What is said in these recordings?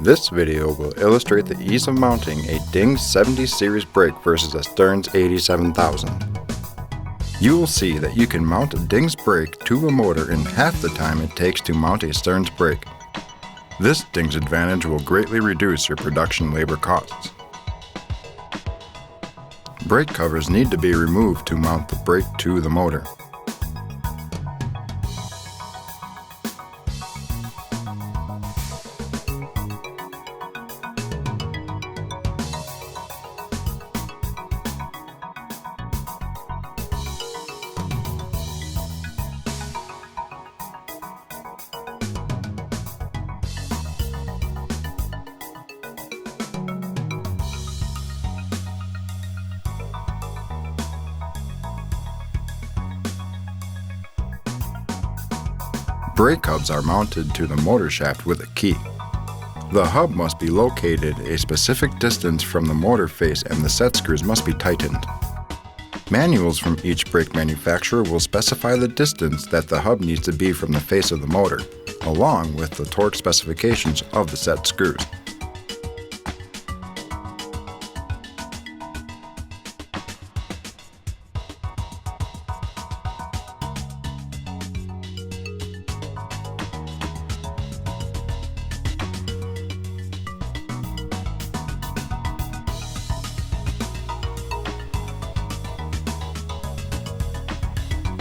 This video will illustrate the ease of mounting a Dings 70 series brake versus a Stearns 87000. You will see that you can mount a Dings brake to a motor in half the time it takes to mount a Stearns brake. This Dings advantage will greatly reduce your production labor costs. Brake covers need to be removed to mount the brake to the motor. Brake hubs are mounted to the motor shaft with a key. The hub must be located a specific distance from the motor face and the set screws must be tightened. Manuals from each brake manufacturer will specify the distance that the hub needs to be from the face of the motor, along with the torque specifications of the set screws.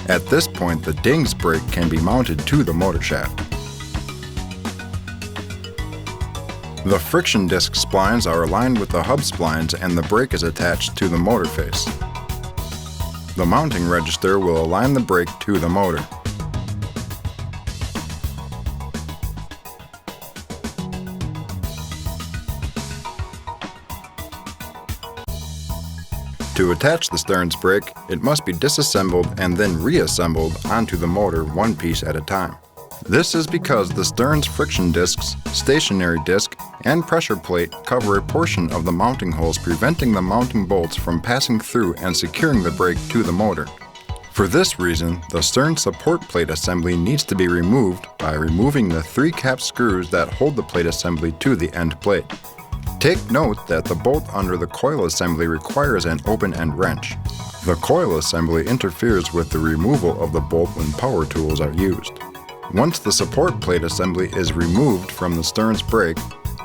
At this point, the Dings brake can be mounted to the motor shaft. The friction disc splines are aligned with the hub splines and the brake is attached to the motor face. The mounting register will align the brake to the motor. To attach the Stearns brake, it must be disassembled and then reassembled onto the motor one piece at a time. This is because the Stearns friction discs, stationary disc, and pressure plate cover a portion of the mounting holes, preventing the mounting bolts from passing through and securing the brake to the motor. For this reason, the Stearns support plate assembly needs to be removed by removing the 3 cap screws that hold the plate assembly to the end plate. Take note that the bolt under the coil assembly requires an open-end wrench. The coil assembly interferes with the removal of the bolt when power tools are used. Once the support plate assembly is removed from the Stearns brake,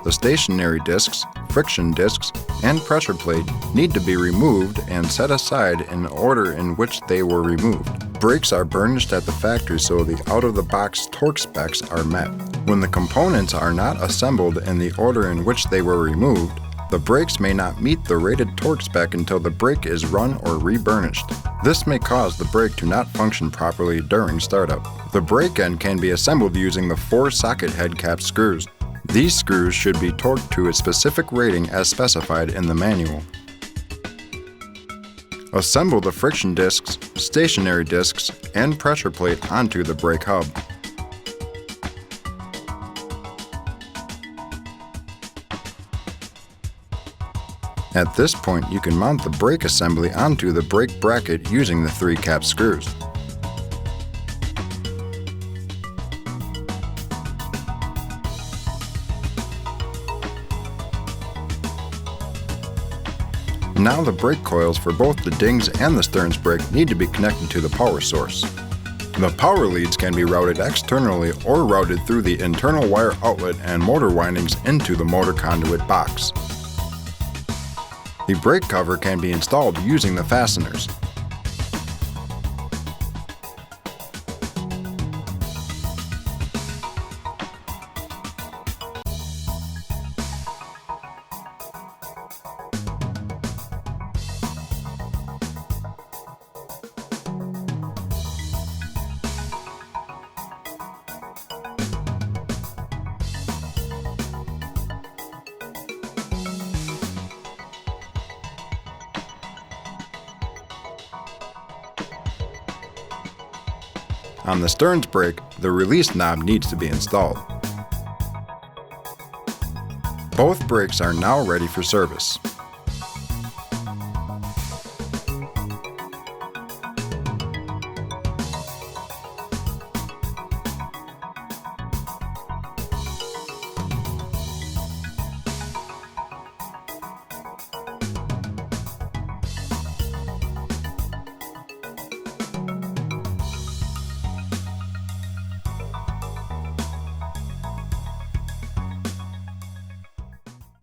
the stationary discs, friction discs, and pressure plate need to be removed and set aside in order in which they were removed. Brakes are burnished at the factory so the out-of-the-box torque specs are met. When the components are not assembled in the order in which they were removed, the brakes may not meet the rated torque spec until the brake is run or re-burnished. This may cause the brake to not function properly during startup. The brake end can be assembled using the 4 socket head cap screws. These screws should be torqued to a specific rating as specified in the manual. Assemble the friction discs, stationary discs, and pressure plate onto the brake hub. At this point, you can mount the brake assembly onto the brake bracket using the 3 cap screws. Now the brake coils for both the Dings and the Stearns brake need to be connected to the power source. The power leads can be routed externally or routed through the internal wire outlet and motor windings into the motor conduit box. The brake cover can be installed using the fasteners. On the Stearns brake, the release knob needs to be installed. Both brakes are now ready for service.